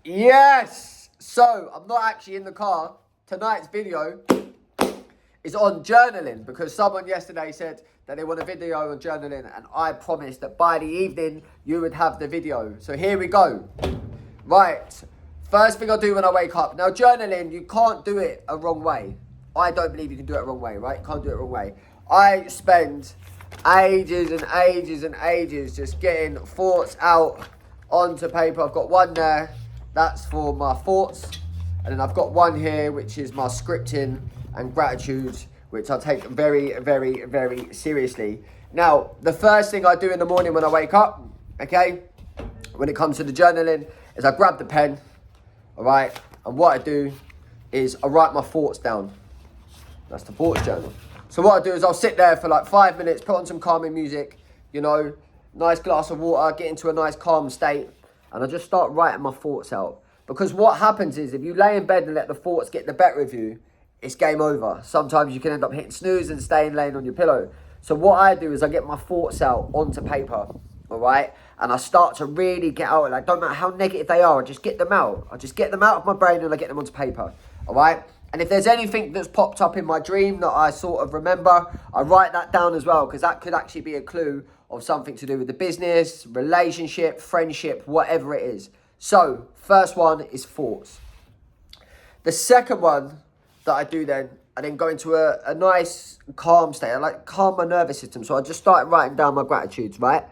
Yes! So, I'm not actually in the car. Tonight's video is on journaling because someone yesterday said that they want a video on journaling, and I promised that by the evening you would have the video. So here we go. Right, first thing I do when I wake up. Now journaling, you can't do it a wrong way. I don't believe you can do it a wrong way, right? You can't do it a wrong way. I spend ages and ages and ages just getting thoughts out onto paper. I've got one there, that's for my thoughts. And then I've got one here, which is my scripting and gratitude, which I take very, very, very seriously. Now, the first thing I do in the morning when I wake up, okay, when it comes to the journaling, is I grab the pen, all right? And what I do is I write my thoughts down. That's the thoughts journal. So what I do is I'll sit there for like 5 minutes, put on some calming music, you know, nice glass of water, get into a nice calm state, and I just start writing my thoughts out. Because what happens is if you lay in bed and let the thoughts get the better of you, it's game over. Sometimes you can end up hitting snooze and staying laying on your pillow. So what I do is I get my thoughts out onto paper, all right? And I start to really get out, like, don't matter how negative they are, I just get them out. I just get them out of my brain and I get them onto paper, all right? And if there's anything that's popped up in my dream that I sort of remember, I write that down as well, because that could actually be a clue of something to do with the business, relationship, friendship, whatever it is. So, first one is thoughts. The second one that I do then, I then go into a nice calm state. I like calm my nervous system. So I just start writing down my gratitudes, right?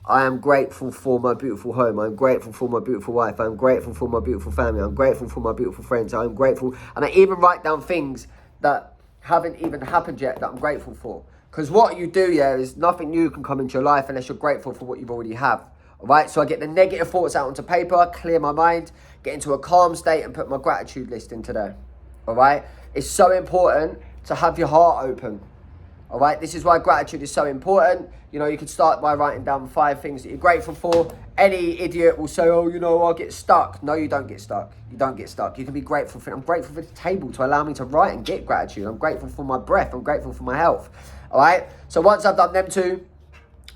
I am grateful for my beautiful home. I'm grateful for my beautiful wife. I'm grateful for my beautiful family. I'm grateful for my beautiful friends. I'm grateful. And I even write down things that haven't even happened yet that I'm grateful for. Because what you do, yeah, is nothing new can come into your life unless you're grateful for what you've already have. All right, so I get the negative thoughts out onto paper, clear my mind, get into a calm state and put my gratitude list into there. All right, it's so important to have your heart open. All right, this is why gratitude is so important. You know, you can start by writing down 5 things that you're grateful for. Any idiot will say, oh, you know, I'll get stuck. No, you don't get stuck. You don't get stuck. You can be grateful for it. I'm grateful for the table to allow me to write and get gratitude. I'm grateful for my breath. I'm grateful for my health. All right, so once I've done them 2,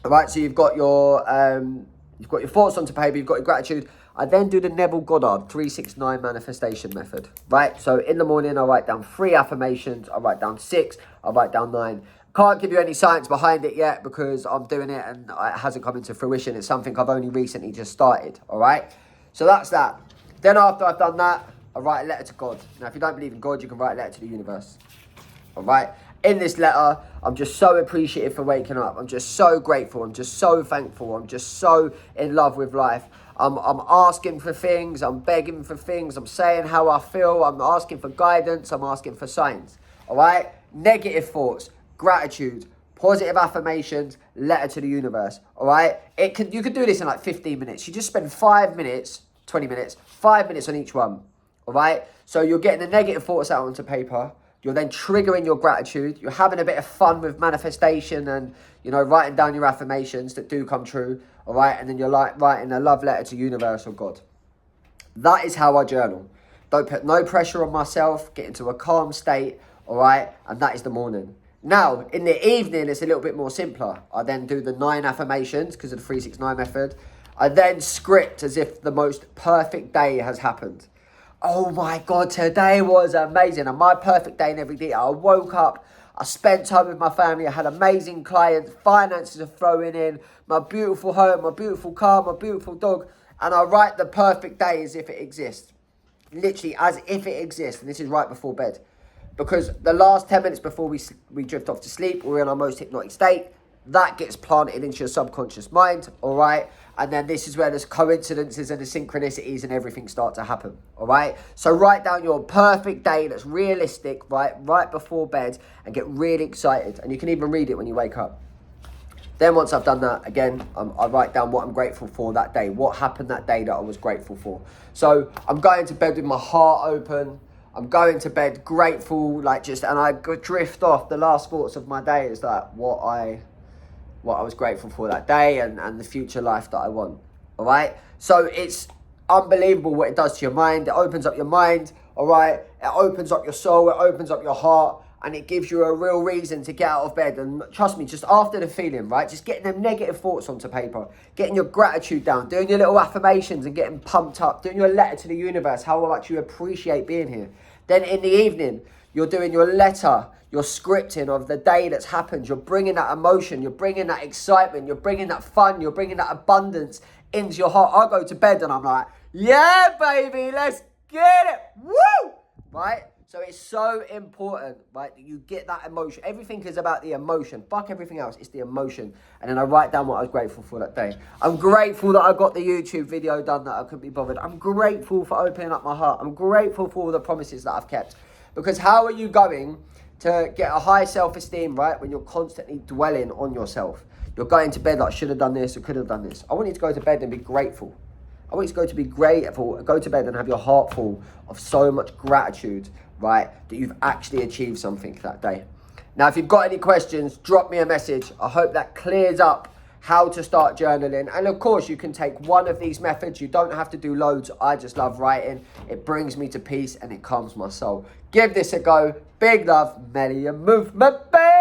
all right, so you've got your thoughts onto paper, you've got your gratitude. I then do the Neville Goddard 369 manifestation method, right? So in the morning, I write down 3 affirmations. I write down 6. I write down 9. Can't give you any science behind it yet because I'm doing it and it hasn't come into fruition. It's something I've only recently just started, all right? So that's that. Then after I've done that, I write a letter to God. Now, if you don't believe in God, you can write a letter to the universe, all right? In this letter, I'm just so appreciative for waking up. I'm just so grateful. I'm just so thankful. I'm just so in love with life. I'm asking for things. I'm begging for things. I'm saying how I feel. I'm asking for guidance. I'm asking for signs. All right? Negative thoughts, gratitude, positive affirmations, letter to the universe. All right? You can do this in like 15 minutes. You just spend 5 minutes, 20 minutes, 5 minutes on each one. All right? So you're getting the negative thoughts out onto paper. You're then triggering your gratitude. You're having a bit of fun with manifestation and, you know, writing down your affirmations that do come true. All right. And then you're like writing a love letter to universe or God. That is how I journal. Don't put no pressure on myself. Get into a calm state. All right. And that is the morning. Now, in the evening, it's a little bit more simpler. I then do the 9 affirmations because of the 369 method. I then script as if the most perfect day has happened. Oh my God, today was amazing. And my perfect day in every day. I woke up, I spent time with my family, I had amazing clients, finances are flowing in, my beautiful home, my beautiful car, my beautiful dog. And I write the perfect day as if it exists. Literally as if it exists. And this is right before bed. Because the last 10 minutes before we drift off to sleep, we're in our most hypnotic state. That gets planted into your subconscious mind, all right? And then this is where the coincidences and the synchronicities and everything start to happen, all right? So write down your perfect day that's realistic, right before bed, and get really excited. And you can even read it when you wake up. Then once I've done that, again, I write down what I'm grateful for that day. What happened that day that I was grateful for. So I'm going to bed with my heart open. I'm going to bed grateful, and I drift off. The last thoughts of my day is that what I was grateful for that day and the future life that I want, all right? So it's unbelievable what it does to your mind. It opens up your mind, all right? It opens up your soul. It opens up your heart. and it gives you a real reason to get out of bed. And trust me, just after the feeling, right? Just getting them negative thoughts onto paper, getting your gratitude down, doing your little affirmations and getting pumped up, doing your letter to the universe, how much you appreciate being here. Then in the evening, you're doing your letter, your scripting of the day that's happened. You're bringing that emotion, you're bringing that excitement, you're bringing that fun, you're bringing that abundance into your heart. I go to bed and I'm like, yeah, baby, let's get it. Woo! Right? So it's so important, right, that you get that emotion. Everything is about the emotion. Fuck everything else. It's the emotion. And then I write down what I was grateful for that day. I'm grateful that I got the YouTube video done that I couldn't be bothered. I'm grateful for opening up my heart. I'm grateful for all the promises that I've kept. Because how are you going to get a high self-esteem, right, when you're constantly dwelling on yourself? You're going to bed like, should have done this or could have done this. I want you to go to bed and be grateful. I want you to go to bed and have your heart full of so much gratitude, right, that you've actually achieved something that day. Now, if you've got any questions, drop me a message. I hope that clears up how to start journaling. And of course, you can take one of these methods. You don't have to do loads. I just love writing. It brings me to peace and it calms my soul. Give this a go. Big love, Melly and Movement, baby.